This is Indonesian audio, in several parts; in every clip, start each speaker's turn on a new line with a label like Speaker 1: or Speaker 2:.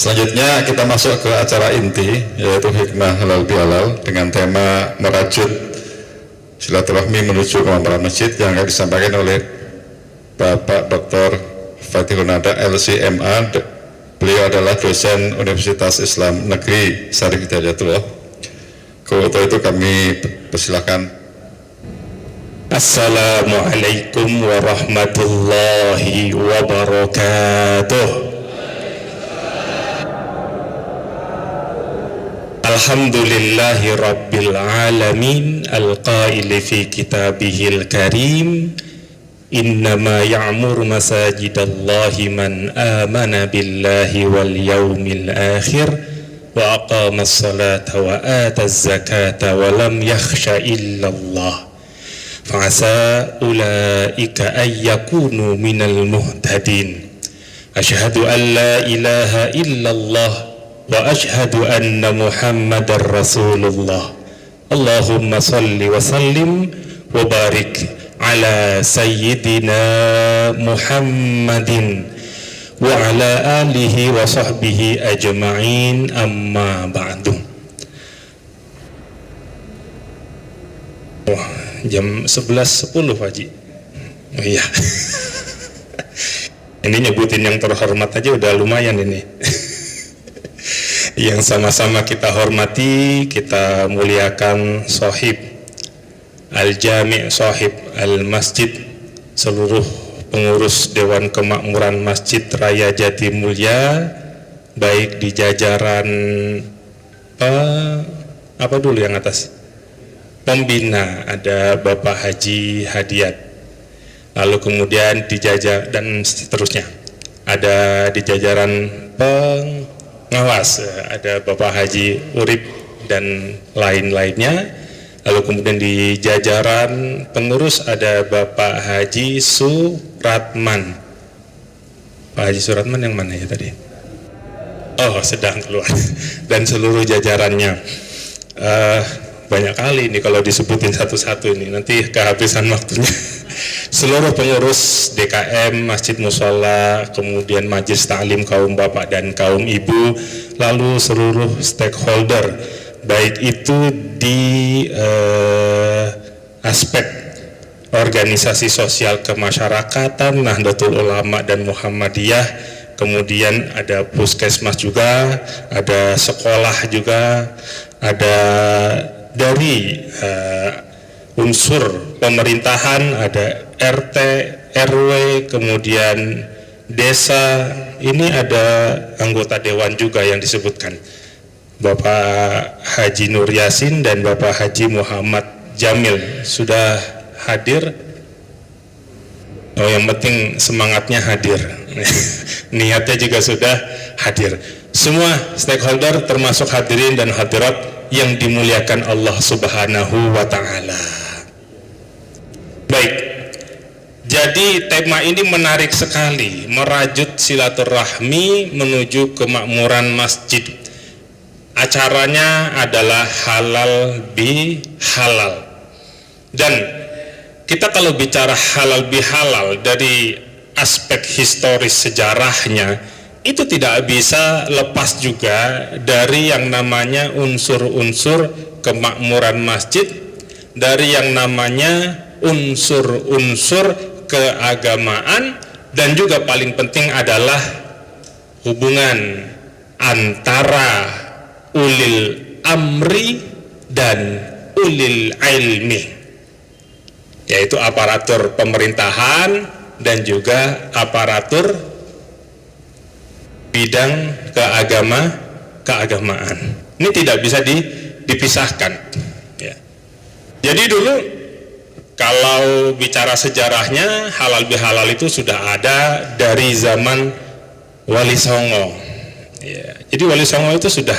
Speaker 1: Selanjutnya kita masuk ke acara inti, yaitu hikmah halal bihalal dengan tema merajut silaturahmi menuju kemakmuran masjid yang akan disampaikan oleh Bapak Dr. Fatihul Nada LCMA. Beliau adalah dosen Universitas Islam Negeri Syarif Hidayatullah. Untuk itu kami persilakan.
Speaker 2: Assalamualaikum warahmatullahi wabarakatuh. Alhamdulillahi rabbil alamin, al-qaili fi kitabihil karim, innama ya'mur masajidallahi man amana billahi wal yawmil akhir wa aqama as-salata wa ata az-zakata wa lam yakhsha illallah fa'asa ulaika ay yakunu minal muhtadin. Asyhadu an la ilaha illallah wa ashhadu anna Muhammadar Rasulullah. Allahumma salli wa sallim wa barik ala sayyidina Muhammadin wa ala alihi wa sahbihi ajma'in, amma ba'du. Wah, jam 11.10 Pak Haji. Oh iya. Ini nyebutin yang terhormat aja udah lumayan ini. Yang sama-sama kita hormati, kita muliakan Sohib Al-Jami', Sohib Al-Masjid, seluruh pengurus Dewan Kemakmuran Masjid Raya Jatimulya, baik di jajaran apa dulu yang atas? Pembina, ada Bapak Haji Hadiat, lalu kemudian di jajar dan seterusnya ada di jajaran pengawas, ada Bapak Haji Urip dan lain-lainnya. Lalu kemudian di jajaran pengurus ada Bapak Haji Suratman. Pak Haji Suratman yang mana ya tadi? Oh, sedang keluar. Dan seluruh jajarannya. Banyak kali ini kalau disebutin satu-satu ini, nanti kehabisan waktunya. Seluruh pengurus DKM, Masjid Mushola, kemudian Majelis Ta'lim kaum bapak dan kaum ibu, lalu seluruh stakeholder, baik itu di aspek organisasi sosial kemasyarakatan, Nahdlatul Ulama dan Muhammadiyah, kemudian ada puskesmas juga, ada sekolah juga, ada dari unsur pemerintahan, ada RT, RW, kemudian desa, ini ada anggota dewan juga yang disebutkan, Bapak Haji Nur Yasin dan Bapak Haji Muhammad Jamil sudah hadir. Oh, yang penting semangatnya hadir. Niatnya juga sudah hadir. Semua stakeholder termasuk hadirin dan hadirat yang dimuliakan Allah Subhanahu wa ta'ala. Baik, jadi tema ini menarik sekali, merajut silaturahmi menuju kemakmuran masjid. Acaranya adalah halal bihalal. Dan kita kalau bicara halal bihalal dari aspek historis sejarahnya, itu tidak bisa lepas juga dari yang namanya unsur-unsur kemakmuran masjid, dari yang namanya unsur-unsur keagamaan, dan juga paling penting adalah hubungan antara ulil amri dan ulil ilmi, yaitu aparatur pemerintahan dan juga aparatur bidang keagamaan. Ini tidak bisa dipisahkan ya. Jadi dulu kalau bicara sejarahnya, halal bihalal itu sudah ada dari zaman Wali Songo ya. Jadi Wali Songo itu sudah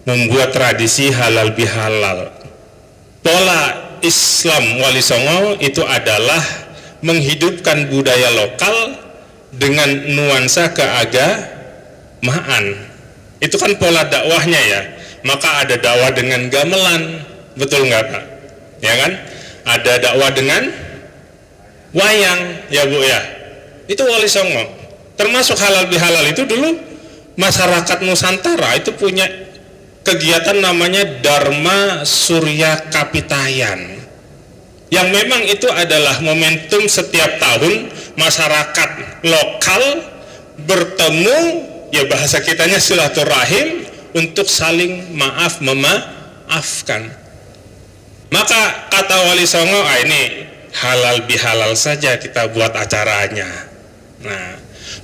Speaker 2: membuat tradisi halal bihalal. Pola Islam Wali Songo itu adalah menghidupkan budaya lokal dengan nuansa keagamaan. Itu kan pola dakwahnya ya. Maka ada dakwah dengan gamelan, betul nggak Pak? Ya kan? Ada dakwah dengan wayang, ya Bu ya. Itu Wali Songo. Termasuk halal bihalal itu dulu masyarakat Nusantara itu punya kegiatan namanya Dharma Surya Kapitayan, yang memang itu adalah momentum setiap tahun masyarakat lokal bertemu, ya bahasa kitanya silaturahim, untuk saling maaf memaafkan. Maka kata Wali Songo, ini halal bihalal saja kita buat acaranya. Nah,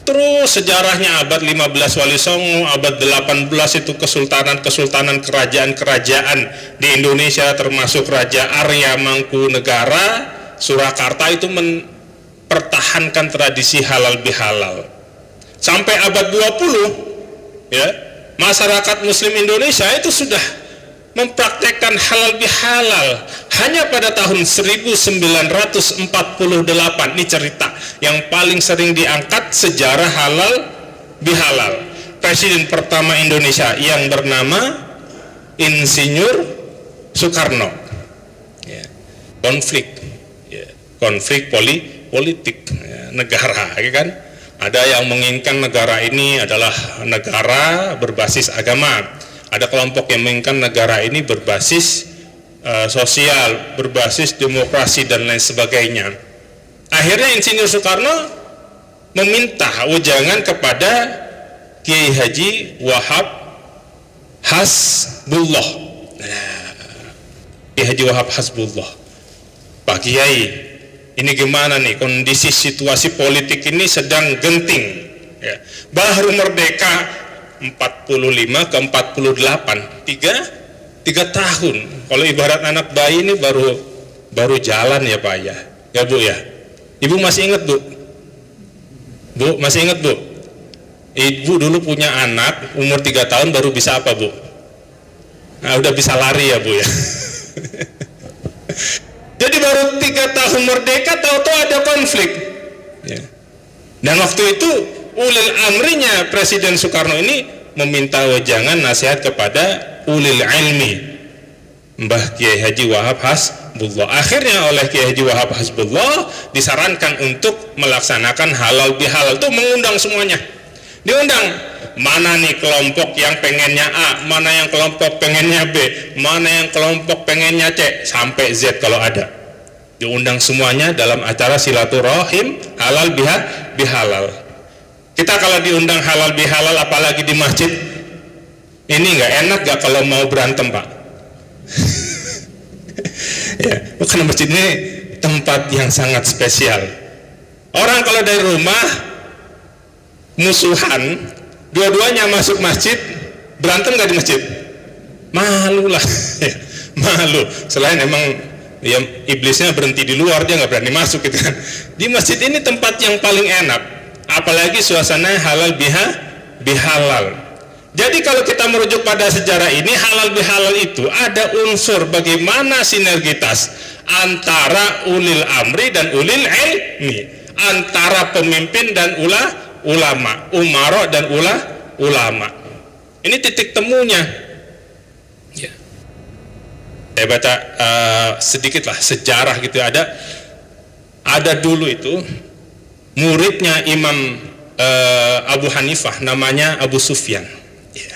Speaker 2: terus sejarahnya abad 15 Wali Songo, abad 18 itu kesultanan-kesultanan, kerajaan-kerajaan di Indonesia, termasuk Raja Arya Mangkunegara, Surakarta, itu mempertahankan tradisi halal bihalal. Sampai abad 20, ya, masyarakat Muslim Indonesia itu sudah mempraktekkan halal bihalal. Hanya pada tahun 1948, ini cerita yang paling sering diangkat sejarah halal bihalal. Presiden pertama Indonesia yang bernama Insinyur Soekarno. Ya. Konflik politik, ya, negara, ya kan? Ada yang menginginkan negara ini adalah negara berbasis agama. Ada kelompok yang menginginkan negara ini berbasis sosial, berbasis demokrasi dan lain sebagainya. Akhirnya Insinyur Soekarno meminta ujangan kepada Kiai Haji Wahab Hasbullah. Kiai Haji Wahab Hasbullah, Pak Kiai, ini gimana nih kondisi situasi politik ini sedang genting, ya. Baru merdeka 45 ke 48, tiga tahun. Kalau ibarat anak bayi ini baru jalan ya Pak ya. Ya Bu ya. Ibu masih ingat Bu? Bu masih ingat Bu? Ibu dulu punya anak umur 3 tahun baru bisa apa Bu? Nah, udah bisa lari ya Bu ya. Jadi baru 3 tahun merdeka, tahu-tahu ada konflik. Ya. Dan waktu itu ulil amrinya Presiden Soekarno ini meminta wejangan nasihat kepada ulil ilmi, Mbah Kiai Haji Wahab Hasbullah. Akhirnya oleh Kiai Haji Wahab Hasbullah disarankan untuk melaksanakan halal bihalal, itu mengundang semuanya. Diundang, mana nih kelompok yang pengennya A, mana yang kelompok pengennya B, mana yang kelompok pengennya C, sampai Z kalau ada. Diundang semuanya dalam acara silaturahim halal bihalal. Kita kalau diundang halal bihalal apalagi di masjid, ini nggak enak nggak kalau mau berantem Pak? Ya, karena masjid ini tempat yang sangat spesial. Orang kalau dari rumah musuhan, dua-duanya masuk masjid, berantem nggak di masjid? Malu lah, ya, malu. Selain emang ya, iblisnya berhenti di luar, dia nggak berani masuk gitu kan. Di masjid ini tempat yang paling enak, apalagi suasananya halal bihalal. Jadi kalau kita merujuk pada sejarah ini, halal bihalal itu ada unsur bagaimana sinergitas antara ulil amri dan ulil ilmi, antara pemimpin dan ulama, umara dan ulama. Ini titik temunya. Ya. Saya baca sedikit lah sejarah gitu. Ada dulu itu muridnya Imam Abu Hanifah, namanya Abu Sufyan. Ya.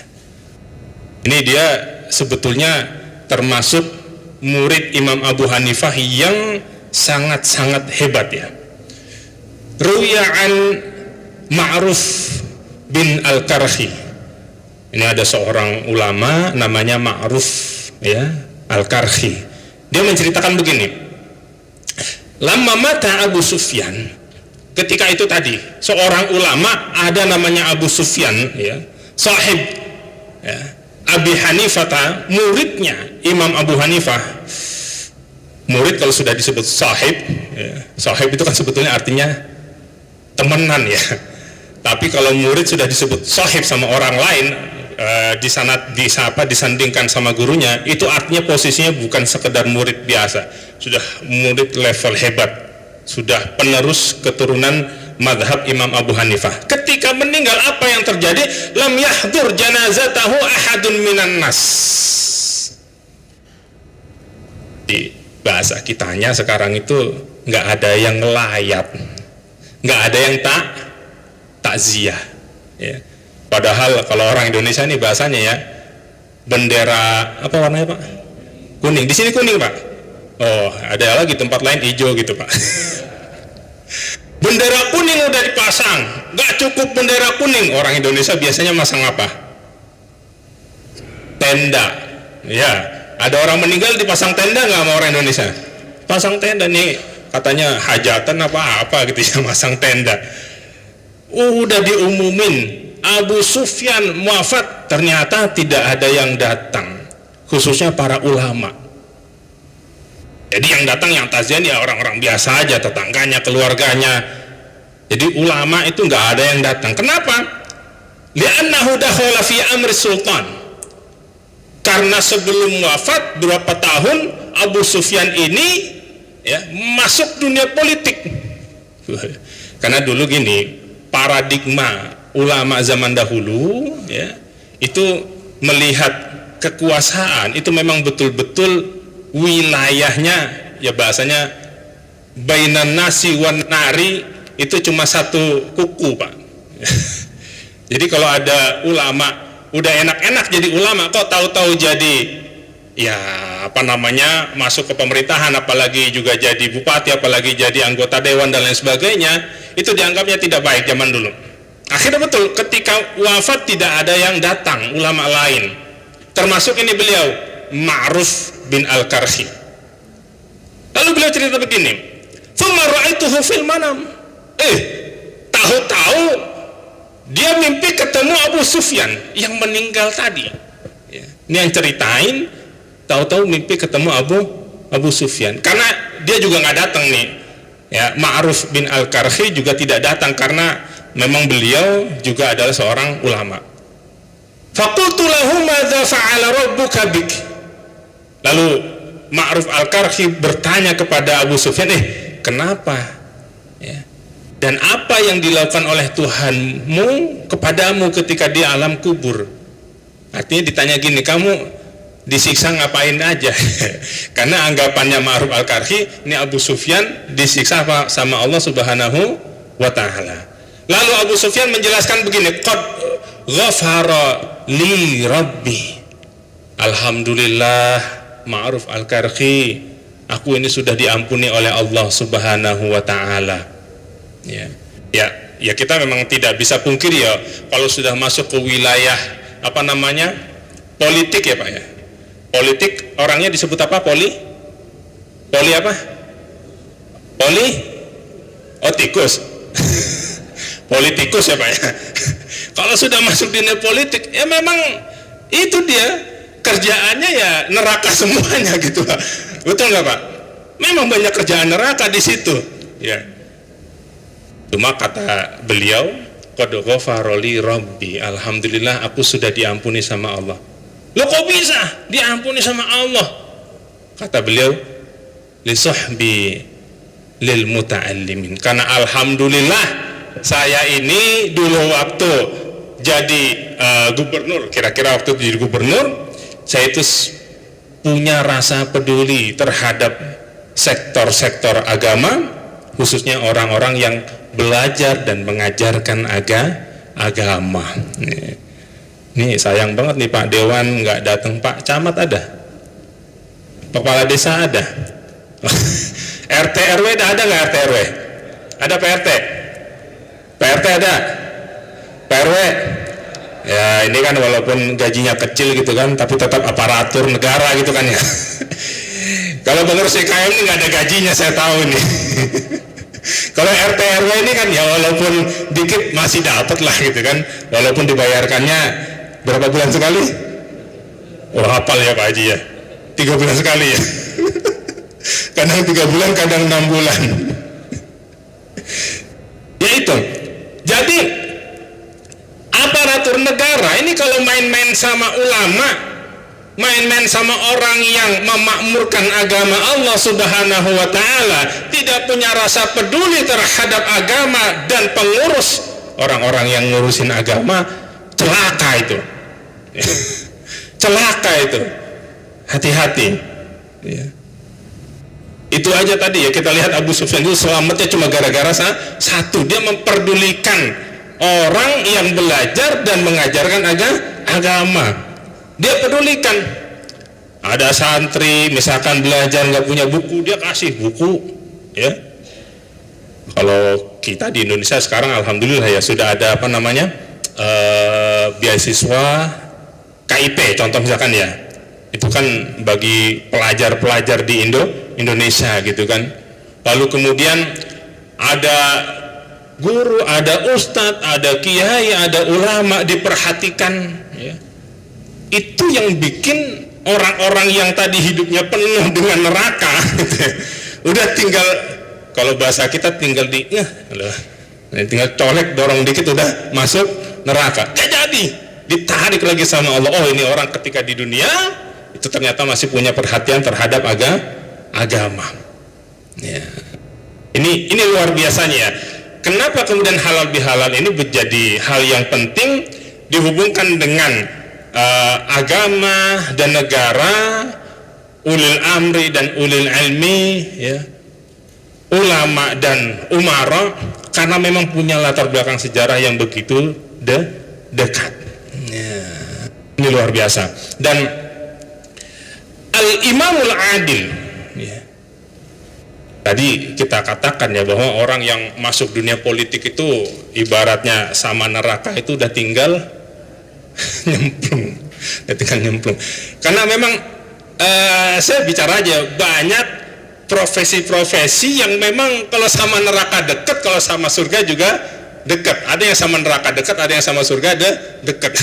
Speaker 2: Ini dia sebetulnya termasuk murid Imam Abu Hanifah yang sangat-sangat hebat ya. Ru'ya'an Ma'ruf bin Al-Karhi. Ini ada seorang ulama namanya Ma'ruf ya, Al-Karhi. Dia menceritakan begini. Lama mata Abu Sufyan, ketika itu tadi seorang ulama ada namanya Abu Sufyan ya, sahib ya, Abi Hanifah, muridnya Imam Abu Hanifah. Murid kalau sudah disebut sahib ya, sahib itu kan sebetulnya artinya temenan ya. Tapi kalau murid sudah disebut sahib sama orang lain, disandingkan sama gurunya, itu artinya posisinya bukan sekedar murid biasa, sudah murid level hebat, sudah penerus keturunan madhab Imam Abu Hanifah. Ketika meninggal, apa yang terjadi? Lam yahdur janazatahu ahadun minan nas. Di bahasa kitanya sekarang itu nggak ada yang ngelayat, nggak ada yang takziah ya. Padahal kalau orang Indonesia nih bahasanya ya, bendera apa warnanya Pak? Kuning. Di sini kuning Pak. Oh, ada lagi tempat lain hijau gitu Pak. Bendera kuning udah dipasang, nggak cukup bendera kuning. Orang Indonesia biasanya masang apa? Tenda. Ya, ada orang meninggal dipasang tenda nggak sama orang Indonesia? Pasang tenda nih, katanya hajatan apa gitu ya, masang tenda. Udah diumumin Abu Sufyan wafat, ternyata tidak ada yang datang, khususnya para ulama. Jadi yang datang yang taziah ya orang-orang biasa aja, tetangganya, keluarganya. Jadi ulama itu nggak ada yang datang. Kenapa? Li'annahu dakhala fi amri sultan. Karena sebelum wafat berapa tahun Abu Sufyan ini ya masuk dunia politik. Karena dulu gini, paradigma ulama zaman dahulu ya itu melihat kekuasaan itu memang betul-betul wilayahnya, ya bahasanya bainan nasi wan nari, itu cuma satu kuku Pak. Jadi kalau ada ulama udah enak-enak jadi ulama, kok tahu-tahu jadi ya apa namanya masuk ke pemerintahan, apalagi juga jadi bupati, apalagi jadi anggota dewan dan lain sebagainya, itu dianggapnya tidak baik zaman dulu. Akhirnya betul ketika wafat tidak ada yang datang ulama lain, termasuk ini beliau Ma'ruf bin Al-Karhi. Lalu beliau cerita begini, "Tsumma ra'aituhu fil manam." Tahu-tahu dia mimpi ketemu Abu Sufyan yang meninggal tadi. Ya. Ini yang ceritain, tahu-tahu mimpi ketemu Abu Sufyan. Karena dia juga nggak datang nih. Ya, Ma'ruf bin Al-Karhi juga tidak datang karena memang beliau juga adalah seorang ulama. Faqultu lahu madza fa'ala rabbuka bik. Lalu Ma'ruf Al-Karhi bertanya kepada Abu Sufyan, kenapa? Ya. Dan apa yang dilakukan oleh Tuhanmu kepadamu ketika di alam kubur? Artinya ditanya gini, kamu disiksa ngapain aja? Karena anggapannya Ma'ruf Al-Karhi, ini Abu Sufyan disiksa sama Allah Subhanahu wa Ta'ala. Lalu Abu Sufyan menjelaskan begini, qad ghafara li rabbi. Alhamdulillah Ma'ruf Al-Karhi, aku ini sudah diampuni oleh Allah Subhanahu wa Ta'ala. Ya kita memang tidak bisa pungkiri ya, kalau sudah masuk ke wilayah apa namanya politik ya Pak ya. Politik orangnya disebut apa? Poli apa? Tikus. Politikus ya Pak ya. Kalau sudah masuk dunia politik ya memang itu dia kerjaannya ya neraka semuanya gitu Pak. Betul nggak Pak? Memang banyak kerjaan neraka di situ. Ya. Cuma kata beliau, qad ghafara li rabbi, alhamdulillah aku sudah diampuni sama Allah. Loh kok bisa diampuni sama Allah? Kata beliau, li sahbi lil muta'allimin. Karena alhamdulillah saya ini dulu waktu jadi gubernur, kira-kira waktu jadi gubernur, saya itu punya rasa peduli terhadap sektor-sektor agama, khususnya orang-orang yang belajar dan mengajarkan agama. Nih sayang banget nih Pak Dewan nggak datang, Pak Camat ada, Kepala Desa ada, RT RW ada nggak? RT RW ada, PRT ada, PRW. Ya ini kan walaupun gajinya kecil gitu kan, tapi tetap aparatur negara gitu kan ya. Kalau pengurus IKM ini nggak ada gajinya, saya tahu nih. Kalau RT RW ini kan ya walaupun dikit masih dapat lah gitu kan, walaupun dibayarkannya berapa bulan sekali? Oh hafal ya Pak Haji ya, 3 bulan sekali ya. Kadang 3 bulan, kadang 6 bulan. Ya itu. Jadi aparatur negara ini kalau main-main sama ulama, main-main sama orang yang memakmurkan agama Allah Subhanahu wa Ta'ala, tidak punya rasa peduli terhadap agama dan pengurus, orang-orang yang ngurusin agama, celaka itu. Celaka itu. Hati-hati. Ya. Itu aja tadi ya, kita lihat Abu Sufyan itu selamatnya cuma gara-gara satu, dia memperdulikan orang yang belajar dan mengajarkan agama. Dia pedulikan. Ada santri misalkan belajar nggak punya buku, dia kasih buku, ya. Kalau kita di Indonesia sekarang alhamdulillah ya sudah ada apa namanya beasiswa KIP contoh misalkan ya, itu kan bagi pelajar-pelajar di Indonesia gitu kan. Lalu kemudian ada guru, ada ustadz, ada kiai, ada ulama diperhatikan ya. Itu yang bikin orang-orang yang tadi hidupnya penuh dengan neraka gitu ya, udah tinggal, kalau bahasa kita tinggal tinggal colek dorong dikit udah masuk neraka. Gak jadi, ditarik lagi sama Allah. Oh, ini orang ketika di dunia itu ternyata masih punya perhatian terhadap agama ya. Ini luar biasanya ya. Kenapa kemudian halal bihalal ini menjadi hal yang penting dihubungkan dengan agama dan negara, ulil amri dan ulil ilmi ya, ulama dan umara, karena memang punya latar belakang sejarah yang begitu dekat ya. Ini luar biasa. Dan al-imamul adil ya. Tadi kita katakan ya bahwa orang yang masuk dunia politik itu ibaratnya sama neraka itu udah tinggal nyemplung. Karena memang saya bicara aja, banyak profesi-profesi yang memang kalau sama neraka dekat, kalau sama surga juga dekat. Ada yang sama neraka dekat, ada yang sama surga dekat.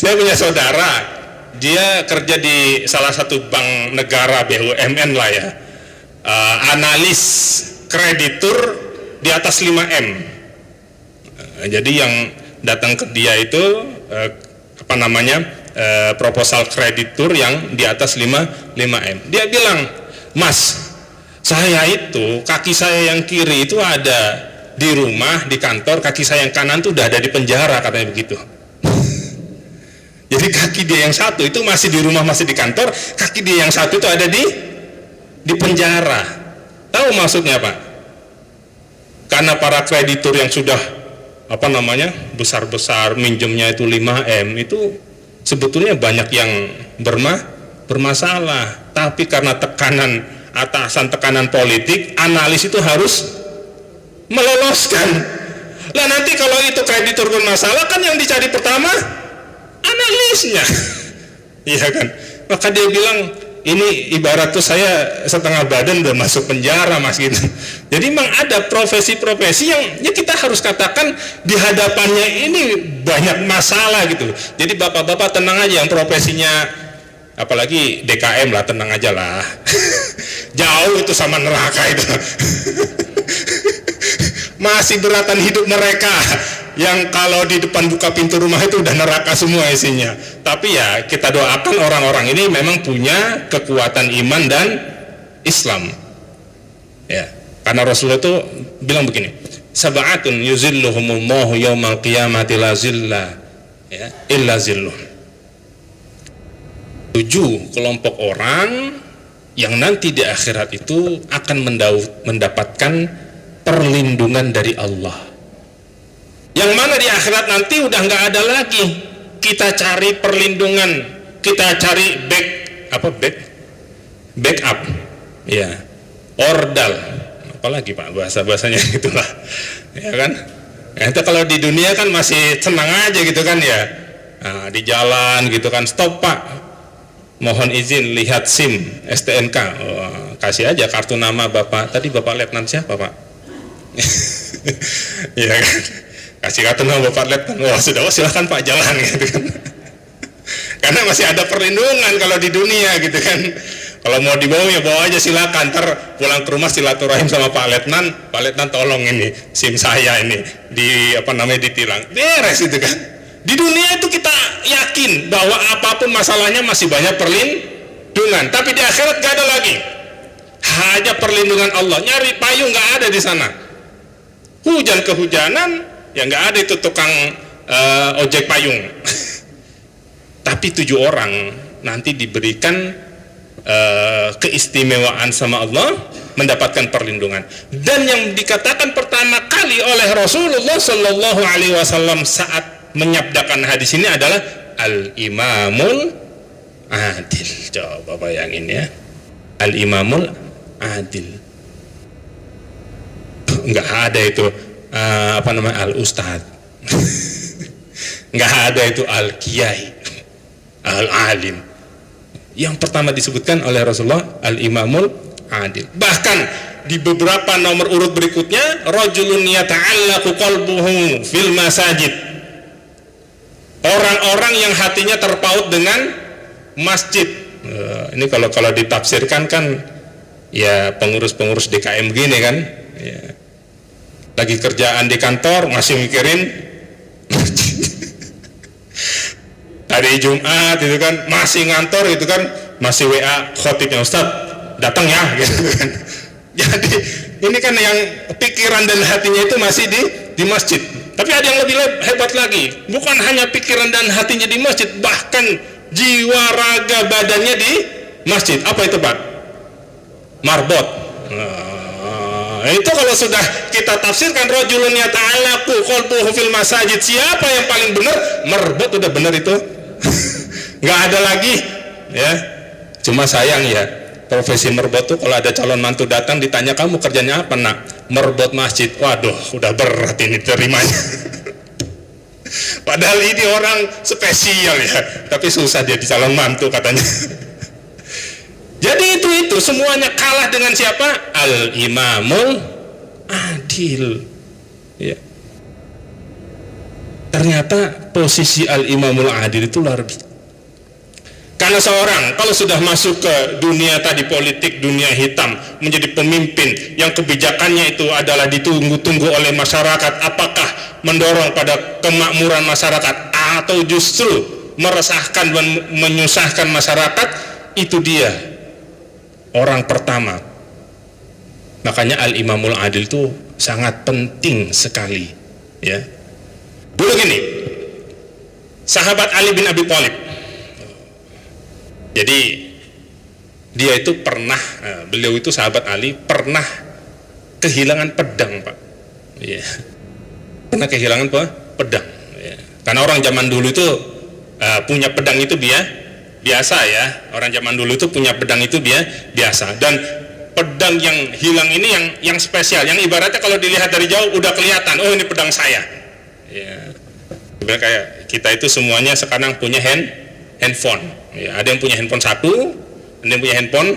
Speaker 2: Saya punya saudara, dia kerja di salah satu bank negara BUMN lah ya, analis kreditur di atas 5M. Jadi yang datang ke dia itu proposal kreditur yang di atas 5M. Dia bilang, "Mas, saya itu kaki saya yang kiri itu ada di rumah, di kantor, kaki saya yang kanan tuh udah ada di penjara," katanya begitu. Jadi kaki dia yang satu itu masih di rumah, masih di kantor, kaki dia yang satu itu ada di penjara. Tahu maksudnya Pak? Karena para kreditur yang sudah besar-besar minjemnya itu 5M itu sebetulnya banyak yang bermasalah, tapi karena tekanan atasan, tekanan politik, analis itu harus meloloskan. Lah nanti kalau itu kreditur bermasalah kan yang dicari pertama analisnya. Iya kan? Maka dia bilang, ini ibarat tuh saya setengah badan udah masuk penjara Mas gitu. Jadi memang ada profesi-profesi yang ya kita harus katakan di hadapannya ini banyak masalah gitu. Jadi bapak-bapak tenang aja, yang profesinya apalagi DKM lah, tenang aja lah. Jauh itu sama neraka itu. Masih beratan hidup mereka yang kalau di depan buka pintu rumah itu udah neraka semua isinya. Tapi ya kita doakan orang-orang ini memang punya kekuatan iman dan Islam ya, karena Rasulullah itu bilang begini, sab'atun yuzilluhumullahu yaumal qiyamati la zilla ya illa zilluh. 7 kelompok orang yang nanti di akhirat itu akan mendapatkan perlindungan dari Allah, yang mana di akhirat nanti udah nggak ada lagi kita cari perlindungan, kita cari backup ya, ordal, apalagi Pak bahasanya itulah ya kan. Itu kalau di dunia kan masih senang aja gitu kan ya, nah, di jalan gitu kan, stop Pak, mohon izin lihat SIM STNK, kasih aja kartu nama Bapak, tadi Bapak Letnan siapa Pak? Ya kan, kasih kartu nama Bapak Letnan, wah sudah, silahkan Pak jalan gitu kan. Karena masih ada perlindungan kalau di dunia gitu kan. Kalau mau dibawa ya bawa aja silakan, ntar pulang ke rumah silaturahim sama Pak Letnan, Pak Letnan tolong ini SIM saya ini ditilang, beres itu kan. Di dunia itu kita yakin bahwa apapun masalahnya masih banyak perlindungan, tapi di akhirat gak ada lagi, hanya perlindungan Allah. Nyari payung gak ada di sana, hujan kehujanan ya nggak ada itu tukang ojek payung. Tapi 7 orang nanti diberikan keistimewaan sama Allah, mendapatkan perlindungan. Dan yang dikatakan pertama kali oleh Rasulullah Shallallahu Alaihi Wasallam saat menyabdakan hadis ini adalah al-imamul adil. Coba bayangin ya, al-imamul adil. Nggak ada itu al-ustad. Nggak ada itu al-kiai, al-alim. Yang pertama disebutkan oleh Rasulullah al-imamul adil. Bahkan di beberapa nomor urut berikutnya, rajulun yata'allaqu qalbuhu fil masajid. Orang-orang yang hatinya terpaut dengan masjid. Ini kalau ditafsirkan kan ya pengurus-pengurus DKM gini kan. Ya. Lagi kerjaan di kantor masih mikirin hari Jumat itu kan, masih ngantor itu kan, masih WA khotibnya Ustaz datang ya gitu kan. Jadi ini kan yang pikiran dan hatinya itu masih di masjid. Tapi ada yang lebih hebat lagi, bukan hanya pikiran dan hatinya di masjid, bahkan jiwa raga badannya di masjid. Apa itu Pak? Marbot. Itu kalau sudah kita tafsirkan rajulun yata'allaqu qalbuhu fil masajid, siapa yang paling benar? Marbot udah benar itu. Nggak ada lagi ya. Cuma sayang ya, profesi merbot tuh kalau ada calon mantu datang ditanya kamu kerjanya apa nak? Merbot masjid. Waduh, udah berat ini terimanya. Padahal ini orang spesial ya, tapi susah dia di calon mantu katanya. Jadi itu semuanya kalah dengan siapa? Al-imamul adil. Ya. Ternyata posisi al-imamul adil itu luar biasa. Karena seorang kalau sudah masuk ke dunia tadi politik, dunia hitam, menjadi pemimpin yang kebijakannya itu adalah ditunggu-tunggu oleh masyarakat, apakah mendorong pada kemakmuran masyarakat atau justru meresahkan dan menyusahkan masyarakat, itu dia orang pertama. Makanya al-imamul adil itu sangat penting sekali ya. Dulu gini, sahabat Ali bin Abi Thalib. Jadi dia itu pernah, beliau itu sahabat Ali pernah kehilangan pedang Pak. Ya. Pernah kehilangan pedang. Ya. Karena orang zaman dulu itu punya pedang itu biasa ya. Orang zaman dulu itu punya pedang itu biasa. Dan pedang yang hilang ini yang spesial, yang ibaratnya kalau dilihat dari jauh udah kelihatan, oh ini pedang saya. Ya. Sebenarnya kayak kita itu semuanya sekarang punya handphone. Ya, ada yang punya handphone 1, ada yang punya handphone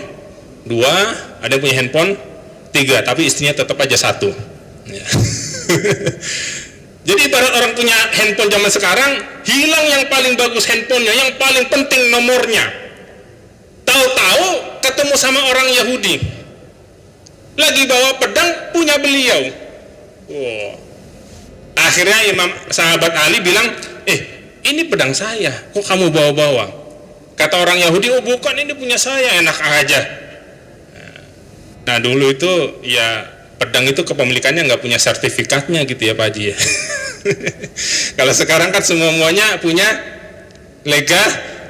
Speaker 2: 2, ada yang punya handphone 3, tapi istrinya tetap aja 1. Ya. Jadi ibarat orang punya handphone zaman sekarang, hilang yang paling bagus handphonenya, yang paling penting nomornya. Tahu-tahu ketemu sama orang Yahudi, lagi bawa pedang punya beliau. Wow. Akhirnya Imam sahabat Ali bilang, ini pedang saya, kok kamu bawa-bawa? Kata orang Yahudi, oh bukan, ini punya saya, enak aja. Nah dulu itu ya pedang itu kepemilikannya nggak punya sertifikatnya gitu ya Pak Haji ya. Kalau sekarang kan semuanya punya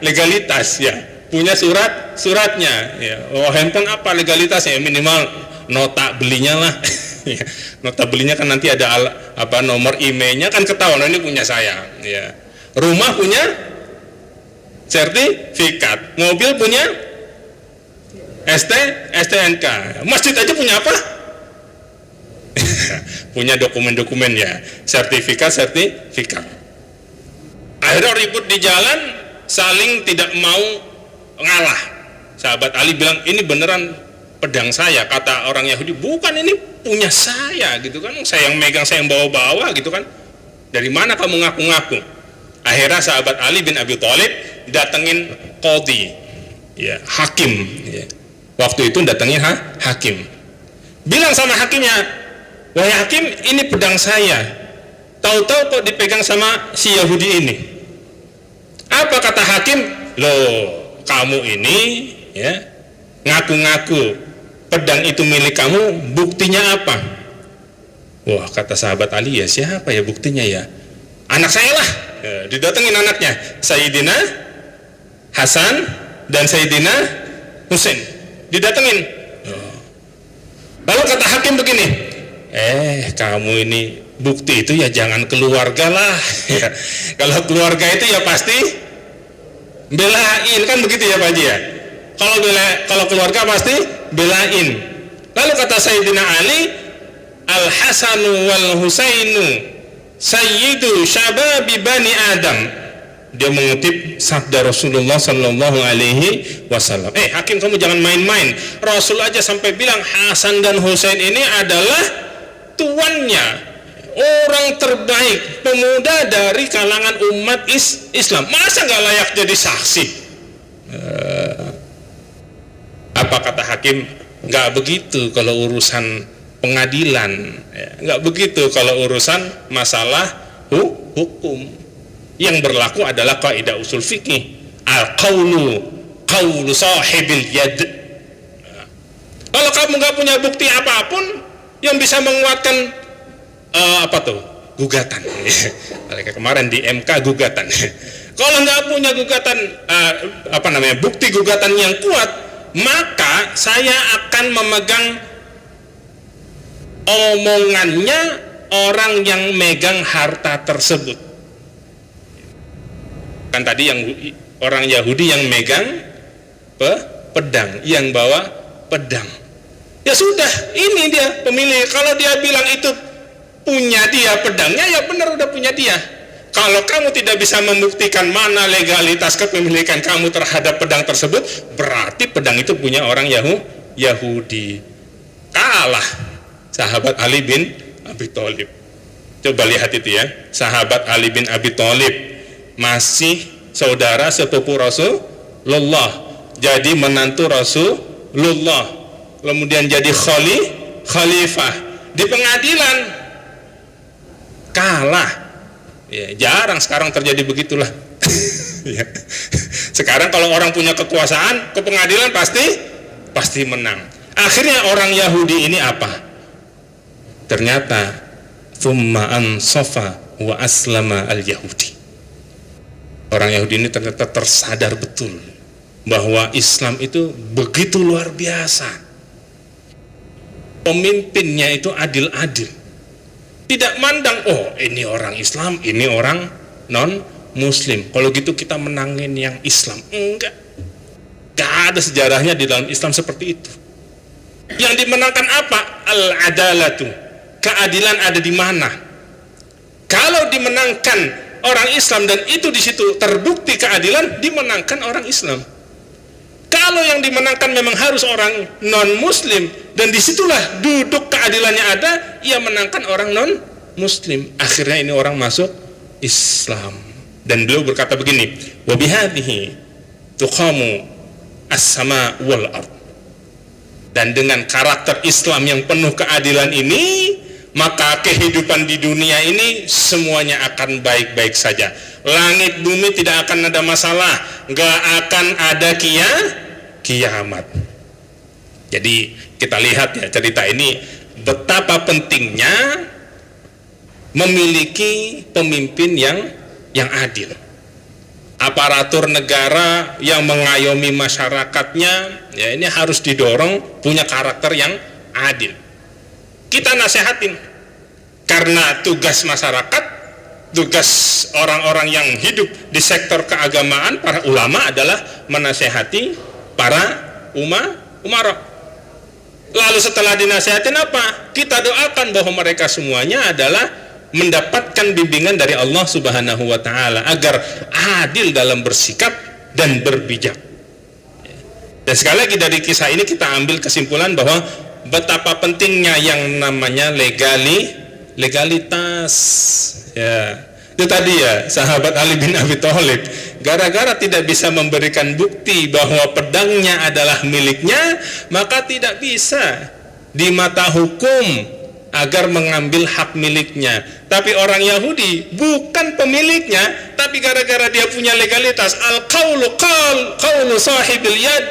Speaker 2: legalitas ya, punya suratnya ya. Oh handphone apa legalitasnya? Minimal nota belinya lah. Nota belinya kan nanti ada nomor emailnya kan ketahuan, ini punya saya ya. Rumah punya sertifikat, mobil punya STNK, masjid aja punya apa? Punya dokumen-dokumen ya, sertifikat. Akhirnya ribut di jalan, saling tidak mau ngalah. Sahabat Ali bilang, ini beneran pedang saya. Kata orang Yahudi, bukan, ini punya saya gitu kan, saya yang megang, saya yang bawa-bawa gitu kan. Dari mana kamu ngaku-ngaku? Akhirnya sahabat Ali bin Abi Thalib datengin qadhi ya, hakim ya. Waktu itu datengin hakim, bilang sama hakimnya, wahai hakim, ini pedang saya, tahu-tahu kok dipegang sama si Yahudi ini. Apa kata hakim? Loh, kamu ini ya ngaku-ngaku pedang itu milik kamu, buktinya apa? Wah, kata sahabat Ali, ya siapa ya buktinya ya? Anak saya lah. Ya, didatengin anaknya, Sayyidina Hasan dan Sayyidina Husain, didatengin. Lalu kata hakim begini, kamu ini bukti itu ya jangan keluarga lah. Ya. Kalau keluarga itu ya pasti belain, kan begitu ya Pak Haji ya. Kalau keluarga pasti belain. Lalu kata Sayyidina Ali, Al-Hasanu wal Husainu sayyidu syababi bani Adam. Dia mengutip sabda Rasulullah Sallallahu Alaihi Wasallam. Hakim, kamu jangan main-main. Rasul aja sampai bilang Hasan dan Husain ini adalah tuannya, orang terbaik, pemuda dari kalangan umat Islam. Masa nggak layak jadi saksi? Apa kata hakim? Nggak begitu kalau urusan pengadilan, nggak begitu kalau urusan masalah hukum. Yang berlaku adalah kaidah usul fikih, al-qaulu sahibil yad. Kalau kamu nggak punya bukti apapun yang bisa menguatkan gugatan, kayak kemarin di MK gugatan. Kalau nggak punya gugatan bukti gugatan yang kuat, maka saya akan memegang omongannya orang yang megang harta tersebut. Kan tadi yang orang Yahudi yang megang pedang, yang bawa pedang. Ya sudah, ini dia pemilik. Kalau dia bilang itu punya dia pedangnya, ya benar udah punya dia. Kalau kamu tidak bisa membuktikan mana legalitas kepemilikan kamu terhadap pedang tersebut, berarti pedang itu punya orang Yahudi. Kalah sahabat Ali bin Abi Thalib. Coba lihat itu ya, sahabat Ali bin Abi Thalib masih saudara sepupu Rasulullah, jadi menantu Rasulullah, kemudian jadi khalifah. Di pengadilan kalah. Ya, jarang sekarang terjadi begitulah. Ya. Sekarang kalau orang punya kekuasaan ke pengadilan pasti menang. Akhirnya orang Yahudi ini apa? Ternyata thumma ansafa wa aslama al-Yahudi. Orang Yahudi ini ternyata tersadar betul bahwa Islam itu begitu luar biasa. Pemimpinnya itu adil-adil. Tidak mandang, ini orang Islam, ini orang non-Muslim. Kalau gitu kita menangin yang Islam. Enggak. Gak ada sejarahnya di dalam Islam seperti itu. Yang dimenangkan apa? Al-adalatu. Keadilan ada di mana? Kalau dimenangkan orang Islam dan itu di situ terbukti keadilan, dimenangkan orang Islam. Kalau yang dimenangkan memang harus orang non-Muslim dan disitulah duduk keadilannya ada, ia menangkan orang non-Muslim. Akhirnya ini orang masuk Islam. Dan beliau berkata begini, wa bihadhihi tuqamu as-sama wal ard. Dan dengan karakter Islam yang penuh keadilan ini, maka kehidupan di dunia ini semuanya akan baik-baik saja. Langit bumi tidak akan ada masalah, nggak akan ada kiamat. Jadi kita lihat ya cerita ini, betapa pentingnya memiliki pemimpin yang adil. Aparatur negara yang mengayomi masyarakatnya, ya ini harus didorong punya karakter yang adil. Kita nasehatin, karena tugas masyarakat, tugas orang-orang yang hidup di sektor keagamaan, para ulama adalah menasehati para umara. Lalu setelah dinasehatin apa? Kita doakan bahwa mereka semuanya adalah mendapatkan bimbingan dari Allah Subhanahu wa Ta'ala agar adil dalam bersikap dan berbijak. Dan sekali lagi dari kisah ini kita ambil kesimpulan bahwa betapa pentingnya yang namanya legalitas. Ya, itu tadi ya, sahabat Ali bin Abi Thalib gara-gara tidak bisa memberikan bukti bahwa pedangnya adalah miliknya, maka tidak bisa di mata hukum agar mengambil hak miliknya. Tapi orang Yahudi bukan pemiliknya, tapi gara-gara dia punya legalitas, al-qaulu sahibil yad,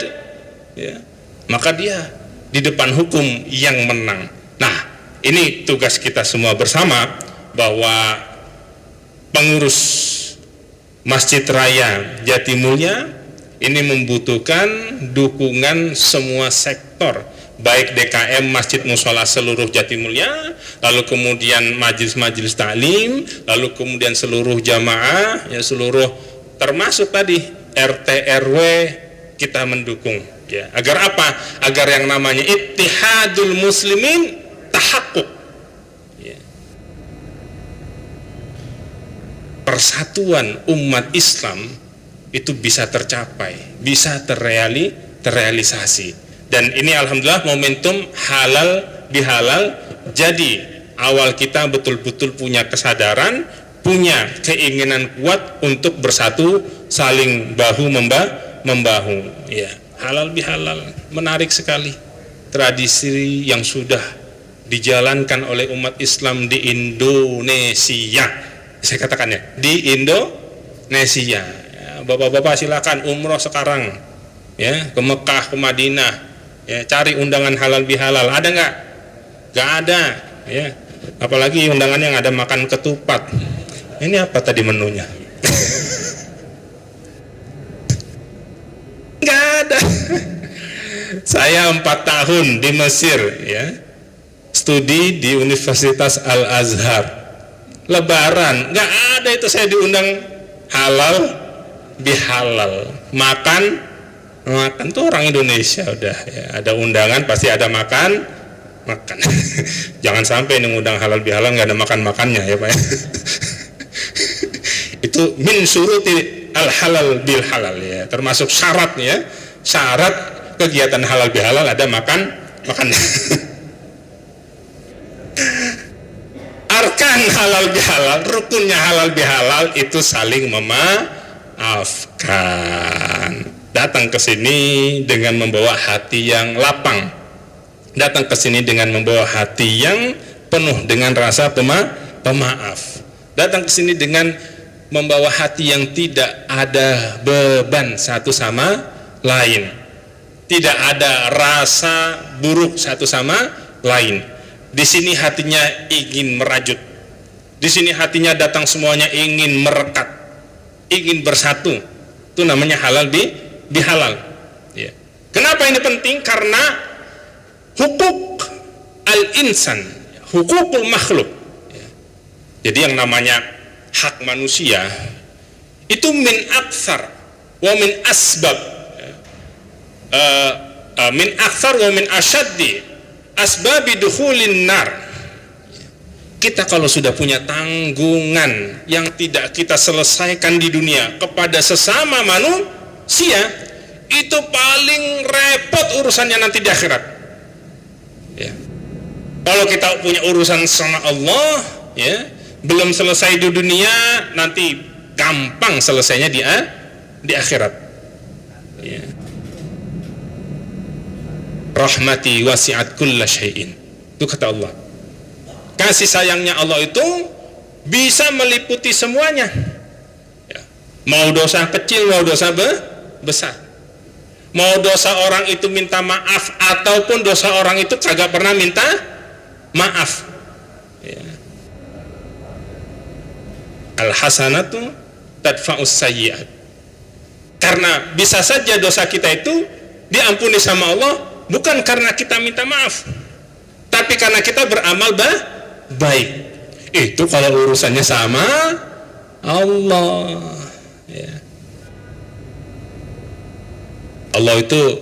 Speaker 2: ya, maka dia di depan hukum yang menang. Nah, ini tugas kita semua bersama, bahwa pengurus Masjid Raya Jatimulya ini membutuhkan dukungan semua sektor, baik DKM Masjid Mushola seluruh Jatimulya, lalu kemudian majelis-majelis taklim, lalu kemudian seluruh jamaah, ya seluruh termasuk tadi RT RW kita mendukung, ya. Agar apa? Agar yang namanya ittihadul muslimin tahakkuk, ya. Persatuan umat Islam itu bisa tercapai, bisa terrealisasi. Dan ini alhamdulillah momentum halal bihalal. Jadi awal kita betul-betul punya kesadaran, punya keinginan kuat untuk bersatu, saling bahu membahu. Ya, halal bihalal menarik sekali. Tradisi yang sudah dijalankan oleh umat Islam di Indonesia. Saya katakan ya, di Indonesia. Ya, bapak-bapak silakan umroh sekarang, ya, ke Mekah, ke Madinah. Ya, cari undangan halal bihalal, ada nggak? Nggak ada, ya. Apalagi undangan yang ada makan ketupat. Ini apa tadi menunya? Nggak ada. Saya 4 tahun di Mesir, ya, studi di Universitas Al Azhar. Lebaran nggak ada itu saya diundang halal bihalal, makan tuh orang Indonesia udah, ya, ada undangan pasti ada makan. Jangan sampai ini ngundang halal bihalal nggak ada makannya ya Pak. Itu min syuruti al halal bil halal, ya, termasuk syaratnya, syarat kegiatan halal bihalal ada makan. Arkan halal bihalal, rukunnya halal bihalal itu saling memaafkan. Datang ke sini dengan membawa hati yang lapang. Datang ke sini dengan membawa hati yang penuh dengan rasa pemaaf. Datang ke sini dengan membawa hati yang tidak ada beban satu sama lain. Tidak ada rasa buruk satu sama lain. Di sini hatinya ingin merajut. Di sini hatinya datang semuanya ingin merekat, ingin bersatu. Itu namanya halal bihalal, ya. Kenapa ini penting? Karena hukuk al-insan, hukukul makhluk, ya. Jadi yang namanya hak manusia itu min aktsar wa min asbab, min aktsar wa min asyaddi asbabi dukhulin nar. Kita kalau sudah punya tanggungan yang tidak kita selesaikan di dunia kepada sesama manusia, itu paling repot urusannya nanti di akhirat, ya. Kalau kita punya urusan sama Allah, ya, belum selesai di dunia, nanti gampang selesainya di akhirat, ya. Rahmati wasi'at kulla syai'in, itu kata Allah. Kasih sayangnya Allah itu bisa meliputi semuanya, ya. Mau dosa kecil, mau dosa besar, mau dosa orang itu minta maaf ataupun dosa orang itu kagak pernah minta maaf, ya. Al hasanatu tadfa'us sayyi'at. Karena bisa saja dosa kita itu diampuni sama Allah bukan karena kita minta maaf, tapi karena kita beramal baik. Itu kalau urusannya sama Allah, ya. Allah itu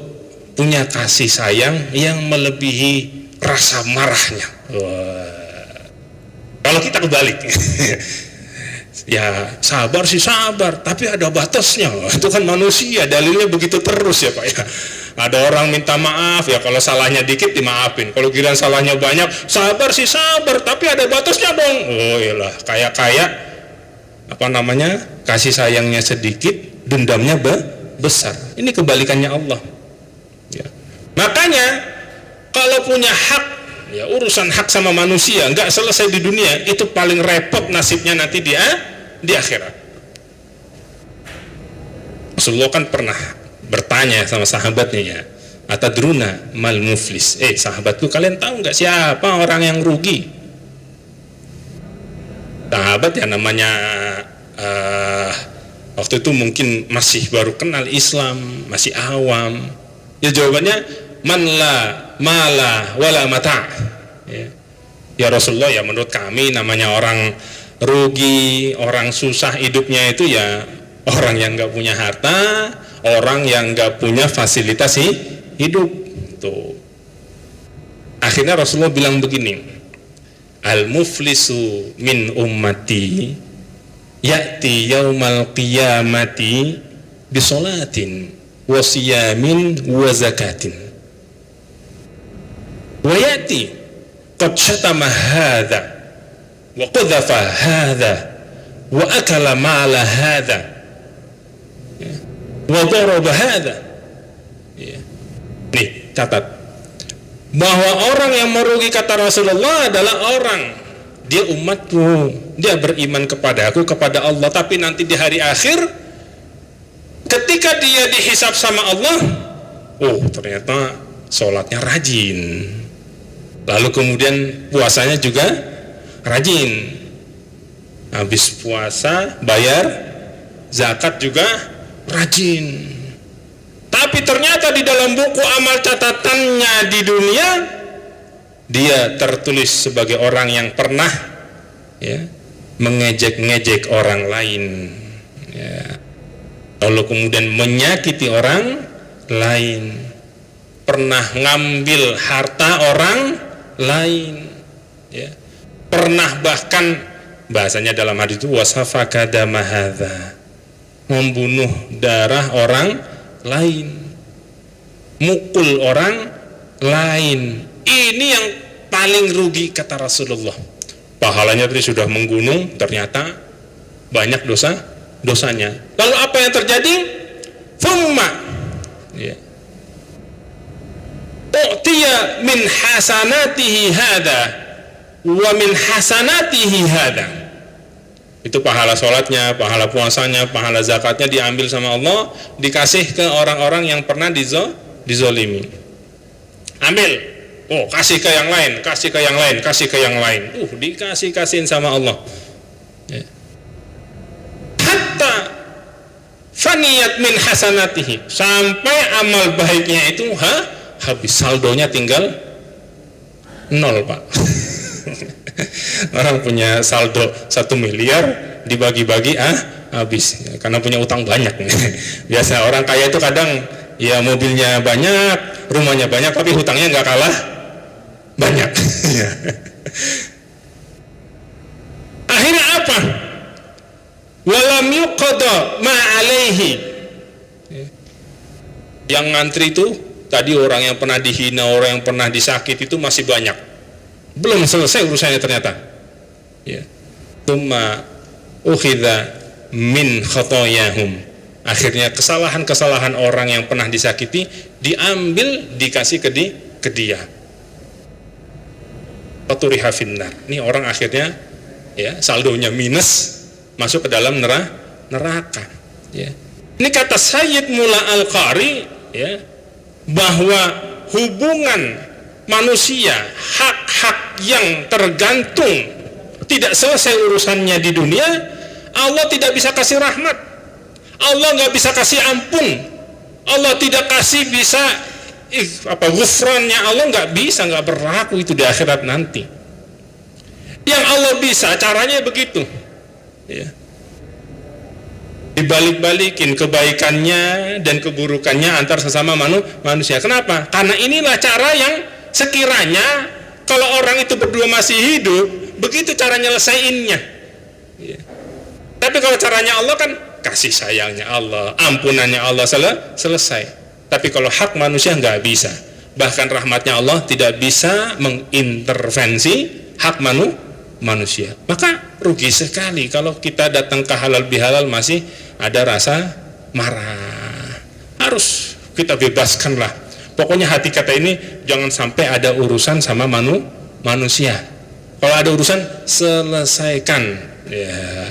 Speaker 2: punya kasih sayang yang melebihi rasa marahnya. Wah. Kalau kita kebalik, ya sabar sih sabar, tapi ada batasnya. Itu kan manusia, dalilnya begitu terus ya Pak ya. Ada orang minta maaf, ya kalau salahnya dikit dimaafin. Kalau giliran salahnya banyak, sabar sih sabar, tapi ada batasnya dong. Oh iyalah, kayak apa namanya, kasih sayangnya sedikit, dendamnya besar. Ini kebalikannya Allah, ya. Makanya kalau punya hak, ya urusan hak sama manusia nggak selesai di dunia, itu paling repot nasibnya nanti di akhirat. Rasulullah kan pernah bertanya sama sahabatnya, ya, atadruna mal muflis, sahabatku, kalian tahu nggak siapa orang yang rugi? Sahabat ya namanya waktu itu mungkin masih baru kenal Islam, masih awam. Ya jawabannya, man la mala wala mata. Ya Rasulullah, ya menurut kami namanya orang rugi, orang susah hidupnya itu ya orang yang nggak punya harta, orang yang nggak punya fasilitas hidup. Tuh. Akhirnya Rasulullah bilang begini, al-muflisu min ummati ya'ti yaumal qiyamati bisolatin wa siyamin wa zakatin wa ya'ti qad syatama hadha wa qadhafa hadha wa akala ma'ala hadha wa daraba hadha. Nih, catat bahwa orang yang merugi kata Rasulullah adalah orang, dia umatku, dia beriman kepada aku, kepada Allah, tapi nanti di hari akhir ketika dia dihisab sama Allah, oh ternyata sholatnya rajin, lalu kemudian puasanya juga rajin, habis puasa bayar zakat juga rajin. Tapi ternyata di dalam buku amal catatannya di dunia dia tertulis sebagai orang yang pernah mengejek-ngejek orang lain, lalu kemudian menyakiti orang lain, pernah ngambil harta orang lain, pernah bahkan bahasanya dalam hadis itu wasafaka dama hadza, membunuh darah orang lain, mukul orang lain. Ini yang paling rugi kata Rasulullah. Pahalanya tadi sudah menggunung, ternyata banyak dosanya. Lalu apa yang terjadi? Thumma u'tiya min hasanatihi hadha wa min hasanatihi hadha. Itu pahala sholatnya, pahala puasanya, pahala zakatnya diambil sama Allah, dikasih ke orang-orang yang pernah dizolimi. Ambil, oh kasih ke yang lain, kasih ke yang lain, kasih ke yang lain. Dikasihin sama Allah. Hatta faniyat min hasanatihi, sampai amal baiknya itu habis, saldonya tinggal 0, Pak. Orang punya saldo 1 miliar dibagi-bagi habis, karena punya utang banyak. Biasa orang kaya itu kadang ya mobilnya banyak, rumahnya banyak, tapi hutangnya nggak kalah banyak. Akhirnya apa? Walam yuqada ma alaihi. Yang ngantri itu tadi orang yang pernah dihina, orang yang pernah disakiti itu masih banyak, belum selesai urusannya ternyata. Tsumma ukhidha min khotoyahum. Akhirnya kesalahan-kesalahan orang yang pernah disakiti diambil, dikasih ke dia. Faturiha finnar. Ini orang akhirnya saldonya minus, masuk ke dalam neraka. Ini kata Sayyid Mula Al-Qari, bahwa hubungan manusia, hak-hak yang tergantung tidak selesai urusannya di dunia, Allah tidak bisa kasih rahmat, Allah nggak bisa kasih ampun, Allah tidak kasih bisa ghufrannya Allah nggak bisa, nggak berlaku itu di akhirat nanti. Yang Allah bisa caranya begitu, dibalik-balikin kebaikannya dan keburukannya antar sesama manusia. Kenapa? Karena inilah cara yang sekiranya kalau orang itu berdua masih hidup, begitu cara nyelesainnya. Tapi kalau caranya Allah kan kasih sayangnya Allah, ampunannya Allah selesai. Tapi kalau hak manusia nggak bisa. Bahkan rahmatnya Allah tidak bisa mengintervensi hak manusia. Maka rugi sekali kalau kita datang ke halal bihalal masih ada rasa marah. Harus kita bebaskanlah. Pokoknya hati kata ini jangan sampai ada urusan sama manusia. Kalau ada urusan selesaikan,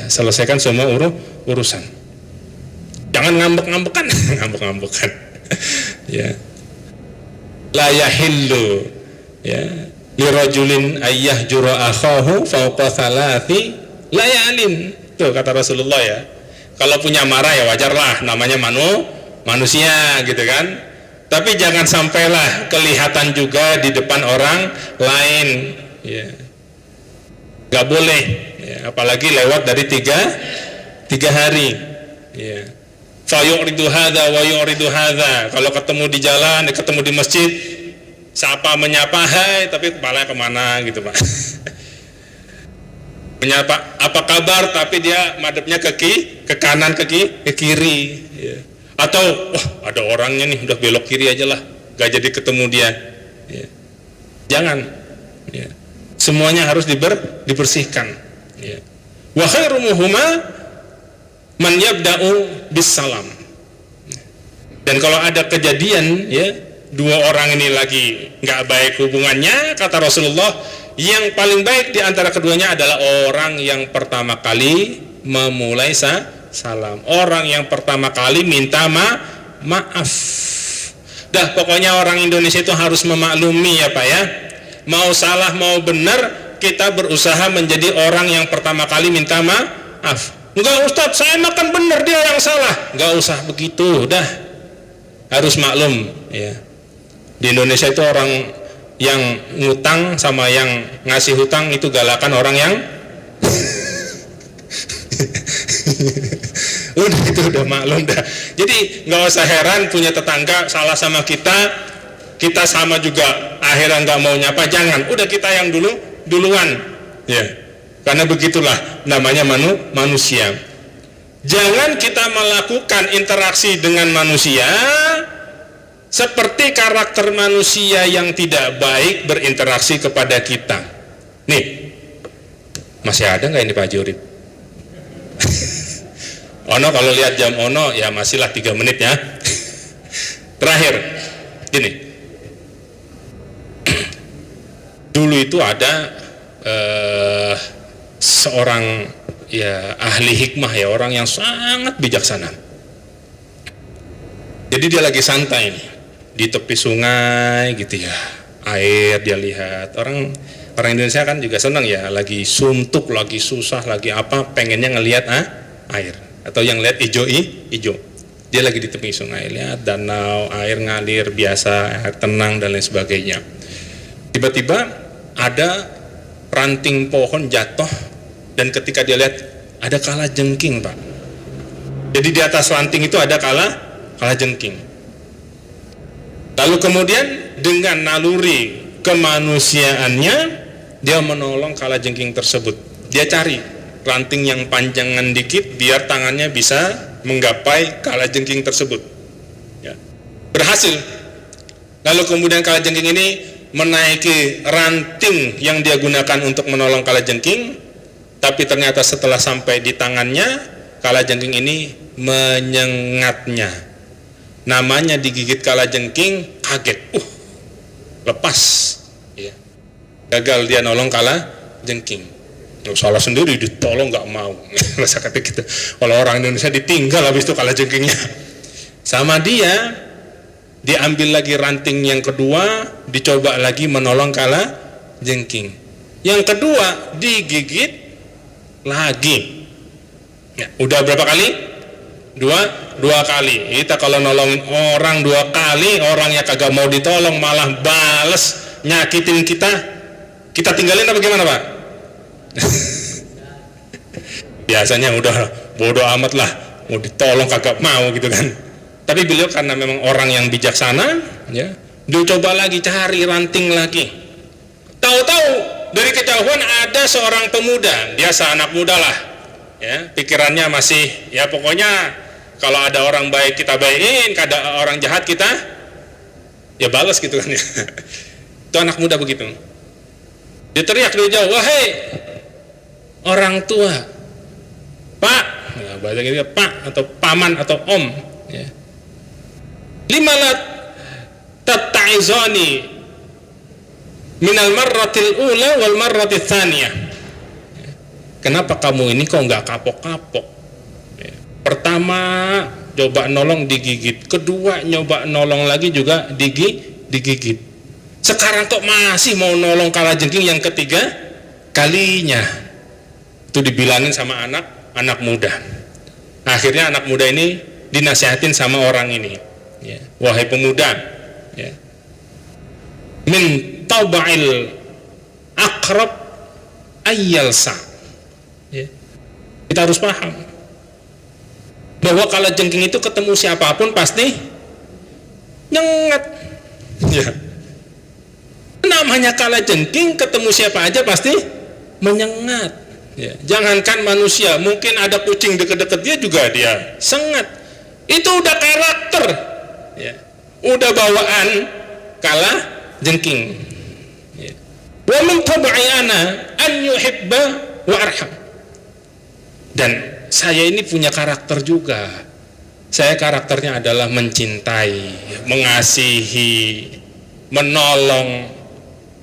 Speaker 2: selesaikan semua urusan. Jangan ngambek-ngambekan, ngambek-ngambekan. La yahillu lirajulin ayyahjura akhahu fawqa thalathi layalin. Tuh kata Rasulullah Kalau punya marah ya wajarlah, namanya manusia gitu kan. Tapi jangan sampailah kelihatan juga di depan orang lain, ya. Gak boleh, ya. Apalagi lewat dari tiga hari, ya. Fayuridu hadza wa yuridu hadza. Kalau ketemu di jalan, ketemu di masjid, sapa menyapa, hai, tapi kepalanya kemana gitu, Pak. Menyapa, apa kabar, tapi dia madepnya ke kanan, ke kiri, ya. Atau wah, ada orangnya nih, udah belok kiri aja lah, gak jadi ketemu dia, ya. Jangan, ya. Semuanya harus dibersihkan, ya. Wa khairumuhuma man yabda'u bis salam. Dan kalau ada kejadian, ya, dua orang ini lagi nggak baik hubungannya, kata Rasulullah, yang paling baik di antara keduanya adalah orang yang pertama kali memulai salam, orang yang pertama kali minta maaf. Dah, pokoknya orang Indonesia itu harus memaklumi, ya Pak, ya. Mau salah mau benar, kita berusaha menjadi orang yang pertama kali minta maaf. Enggak Ustadz, saya makan benar, dia yang salah. Enggak usah begitu, dah. Harus maklum, ya. Di Indonesia itu orang yang ngutang sama yang ngasih hutang itu galakan orang yang udah, itu udah maklum dah. Jadi nggak usah heran punya tetangga salah sama kita sama juga akhirnya nggak mau nyapa, jangan, udah kita yang duluan, ya. Karena begitulah namanya manusia. Jangan kita melakukan interaksi dengan manusia seperti karakter manusia yang tidak baik berinteraksi kepada kita. Nih, masih ada nggak ini Pak Haji Urip? Ono kalau lihat jam Ono ya masihlah 3 menit ya. Terakhir, gini. Dulu itu ada seorang ya ahli hikmah, ya, orang yang sangat bijaksana. Jadi dia lagi santai nih di tepi sungai gitu ya, air dia lihat. Orang Indonesia kan juga senang ya, lagi suntuk, lagi susah, lagi apa, pengennya ngelihat air, atau yang lihat hijau. Dia lagi di tepi sungai, lihat danau, air ngalir biasa, air tenang dan lain sebagainya. Tiba-tiba ada ranting pohon jatuh, dan ketika dia lihat ada kalajengking, Pak. Jadi di atas ranting itu ada kalajengking. Lalu kemudian dengan naluri kemanusiaannya dia menolong kalajengking tersebut. Dia cari ranting yang panjangan dikit biar tangannya bisa menggapai kalajengking tersebut, ya. Berhasil. Lalu kemudian kalajengking ini menaiki ranting yang dia gunakan untuk menolong kalajengking, tapi ternyata setelah sampai di tangannya, kalajengking ini menyengatnya. Namanya digigit kalajengking, kaget, lepas, ya. Gagal dia nolong kalajengking. Salah sendiri, ditolong nggak mau. Rasa kata kita, kalau orang Indonesia ditinggal habis itu kalajengkingnya. Sama dia, diambil lagi ranting yang kedua, dicoba lagi menolong kalajengking. Yang kedua digigit lagi. Ya, udah berapa kali? Dua kali. Kita kalau nolongin orang 2 kali, orangnya kagak mau ditolong, malah bales nyakitin kita tinggalin apa gimana, Pak? Biasanya udah bodoh amat lah, mau ditolong kagak mau gitu kan. Tapi beliau karena memang orang yang bijaksana, ya, dia coba lagi cari ranting lagi. Tahu-tahu dari kejauhan ada seorang pemuda, biasa anak muda lah, ya, pikirannya masih, ya pokoknya kalau ada orang baik kita baikin, kalau ada orang jahat kita ya balas gitu kan ya. Itu anak muda begitu. Dia teriak dari jauh, wahai orang tua, Pak, ya, bahasa gitu, Pak atau paman atau Om, ya. Limalat tatta'izani minal marratil ula wal marratil thaniyah. Kenapa kamu ini kok nggak kapok-kapok? Pertama coba nolong digigit, kedua nyoba nolong lagi juga digigit. Sekarang kok masih mau nolong kalajengking yang ketiga kalinya? Itu dibilangin sama anak muda. Akhirnya anak muda ini dinasihatin sama orang ini, ya. Wahai pemuda, min tab'il aqrab ayyalsa. Ya. Kita harus paham bahwa kalajengking itu ketemu siapapun pasti nyengat. Ya. Namanya kalajengking ketemu siapa aja pasti menyengat. Ya. Jangankan manusia, mungkin ada kucing deket-deket dia juga dia sengat. Itu udah karakter. Ya. Udah bawaan kalajengking. Ya. Wa min tab'i'ana an yuhibba wa arham. Dan saya ini punya karakter juga. Saya karakternya adalah mencintai, mengasihi, menolong,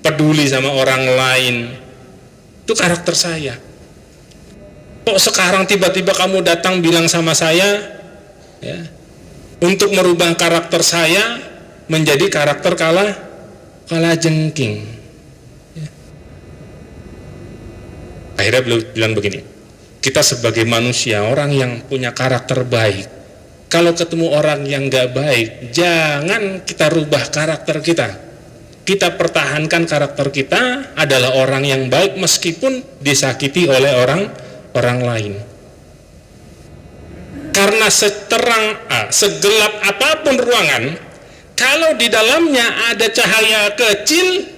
Speaker 2: peduli sama orang lain. Itu karakter saya. Kok sekarang tiba-tiba kamu datang bilang sama saya, ya, untuk merubah karakter saya menjadi karakter kalajengking. Ya. Akhirnya beliau bilang begini, kita sebagai manusia, orang yang punya karakter baik, kalau ketemu orang yang gak baik, jangan kita rubah karakter kita. Kita pertahankan karakter kita adalah orang yang baik meskipun disakiti oleh orang lain. Karena segelap apapun ruangan, kalau di dalamnya ada cahaya kecil,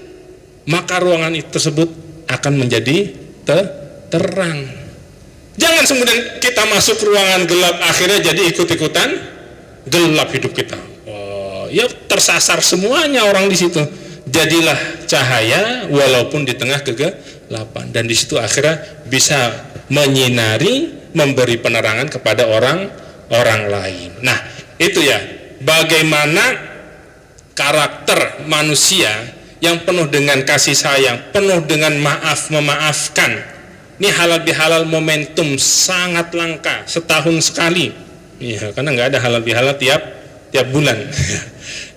Speaker 2: maka ruangan itu tersebut akan menjadi terang. Jangan kemudian kita masuk ruangan gelap akhirnya jadi ikut-ikutan gelap hidup kita. Oh, ya tersasar semuanya orang di situ. Jadilah cahaya walaupun di tengah kegelapan, dan di situ akhirnya bisa menyinari, memberi penerangan kepada orang lain. Nah, itu ya, bagaimana karakter manusia yang penuh dengan kasih sayang, penuh dengan maaf, memaafkan. Ini halal bihalal momentum sangat langka, setahun sekali. Ya, karena nggak ada halal bihalal tiap bulan.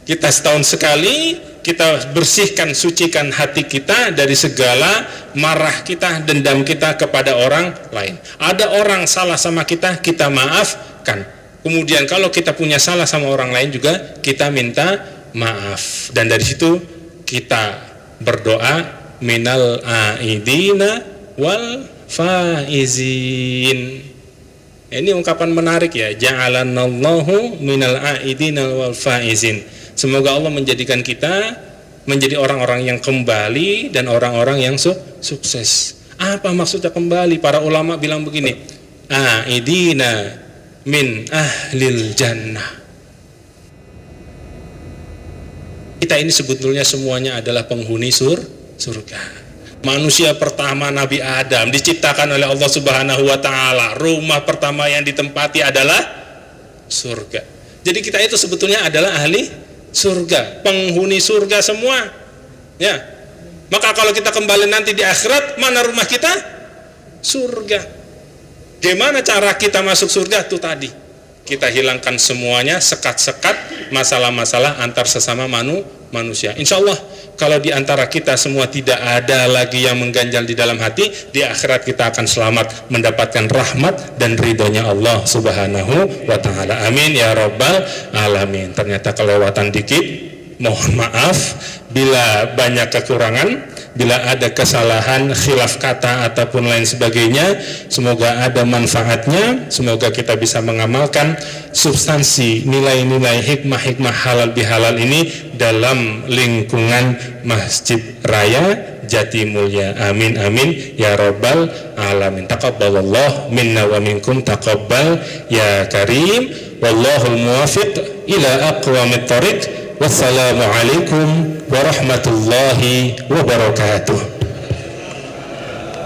Speaker 2: Kita setahun sekali, kita bersihkan, sucikan hati kita dari segala marah kita, dendam kita kepada orang lain. Ada orang salah sama kita, kita maafkan. Kemudian kalau kita punya salah sama orang lain juga, kita minta maaf. Dan dari situ kita berdoa, minal aidina wal faizin. Ini ungkapan menarik ya, ja'alanallahu minal aidina wal faizin. Semoga Allah menjadikan kita menjadi orang-orang yang kembali dan orang-orang yang sukses. Apa maksudnya kembali? Para ulama bilang begini, aidina min ahlil jannah. Kita ini sebetulnya semuanya adalah penghuni surga. Manusia pertama Nabi Adam diciptakan oleh Allah Subhanahu wa taala. Rumah pertama yang ditempati adalah surga. Jadi kita itu sebetulnya adalah ahli surga, penghuni surga semua. Ya. Maka kalau kita kembali nanti di akhirat, mana rumah kita? Surga. Gimana cara kita masuk surga? Itu tadi. Kita hilangkan semuanya, sekat-sekat masalah-masalah antar sesama manusia. Insya Allah kalau di antara kita semua tidak ada lagi yang mengganjal di dalam hati, di akhirat kita akan selamat mendapatkan rahmat dan ridhonya Allah Subhanahu wa ta'ala. Amin ya rabbal alamin. Ternyata kelewatan dikit, mohon maaf bila banyak kekurangan, bila ada kesalahan, khilaf kata ataupun lain sebagainya. Semoga ada manfaatnya, semoga kita bisa mengamalkan substansi nilai-nilai hikmah-hikmah halal bihalal ini dalam lingkungan Masjid Raya Jatimulya. Amin amin ya rabbal alamin. Taqabbalallah minna wa minkum taqabbal ya karim. Wallahul muwafiq ila aqwamit thariq. Wassalamualaikum warahmatullahi wabarakatuh.